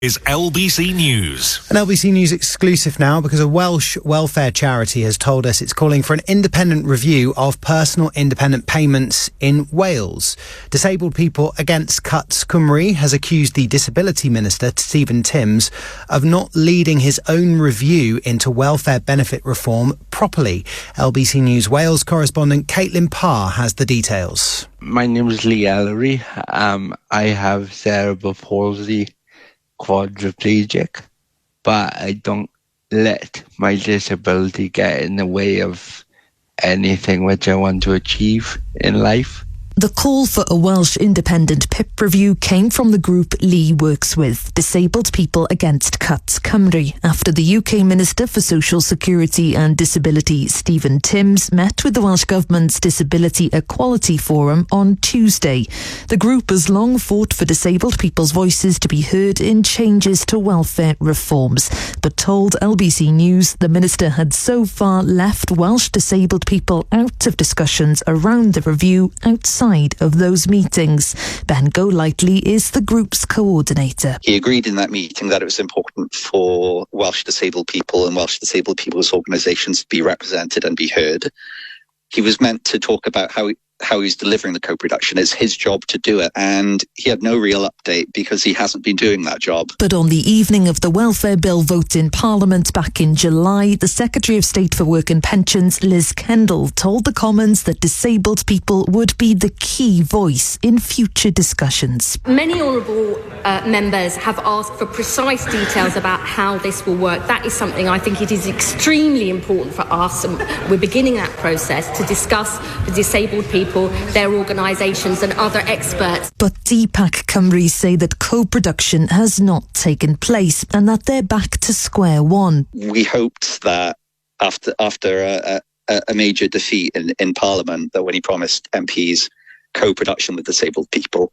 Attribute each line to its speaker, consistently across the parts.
Speaker 1: Is LBC News.
Speaker 2: An LBC News exclusive now, because a Welsh welfare charity has told us it's calling for an independent review of personal independent payments in Wales. Disabled People Against Cuts Cymru has accused the Disability Minister, Stephen Timms, of not leading his own review into welfare benefit reform properly. LBC News Wales correspondent Parr has the details.
Speaker 3: My name is Lee Ellery. I have cerebral palsy, quadriplegic, but I don't let my disability get in the way of anything which I want to achieve in life.
Speaker 4: The call for a Welsh independent PIP review came from the group Lee works with, Disabled People Against Cuts Cymru, after the UK Minister for Social Security and Disability, Stephen Timms, met with the Welsh Government's Disability Equality Forum on Tuesday. The group has long fought for disabled people's voices to be heard in changes to welfare reforms, but told LBC News the Minister had so far left Welsh disabled people out of discussions around the review outside of those meetings. Ben Golightly is the group's coordinator.
Speaker 5: He agreed in that meeting that it was important for Welsh disabled people and Welsh disabled people's organisations to be represented and be heard. He was meant to talk about how he's delivering the co-production. It's his job to do it, and he had no real update because he hasn't been doing that job.
Speaker 4: But on the evening of the welfare bill vote in Parliament back in July, the Secretary of State for Work and Pensions, Liz Kendall, told the Commons that disabled people would be the key voice in future discussions.
Speaker 6: Many honourable members have asked for precise details about how this will work. That is something I think it is extremely important for us, and we're beginning that process, to discuss the disabled people, their organisations and other experts. But
Speaker 4: DPAC Cymru say that co-production has not taken place and that they're back to square one.
Speaker 5: We hoped that after a major defeat in Parliament, that when he promised MPs co-production with disabled people,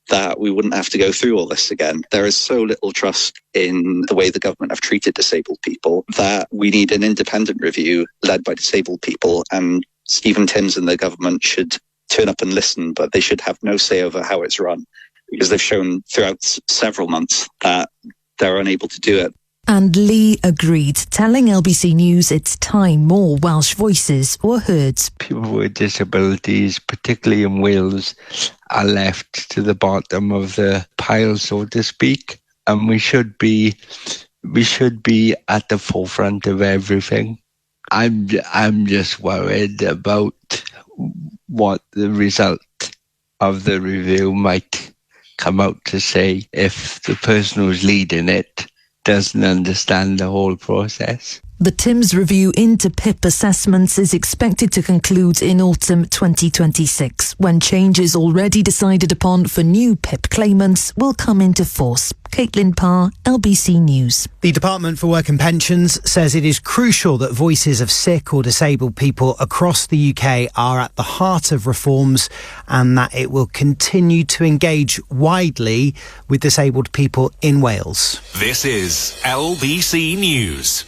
Speaker 5: that we wouldn't have to go through all this again. There is so little trust in the way the government have treated disabled people that we need an independent review led by disabled people, and Stephen Timms and the government should turn up and listen, but they should have no say over how it's run, because they've shown throughout several months that they're unable to do it.
Speaker 4: And Lee agreed, telling LBC News it's time more Welsh voices were heard.
Speaker 3: People with disabilities, particularly in Wales, are left to the bottom of the pile, so to speak, and we should be at the forefront of everything. I'm just worried about what the result of the review might come out to say if the person who's leading it doesn't understand the whole process.
Speaker 4: The Timms review into PIP assessments is expected to conclude in autumn 2026, when changes already decided upon for new PIP claimants will come into force. Parr, LBC News.
Speaker 2: The Department for Work and Pensions says it is crucial that voices of sick or disabled people across the UK are at the heart of reforms, and that it will continue to engage widely with disabled people in Wales.
Speaker 1: This is LBC News.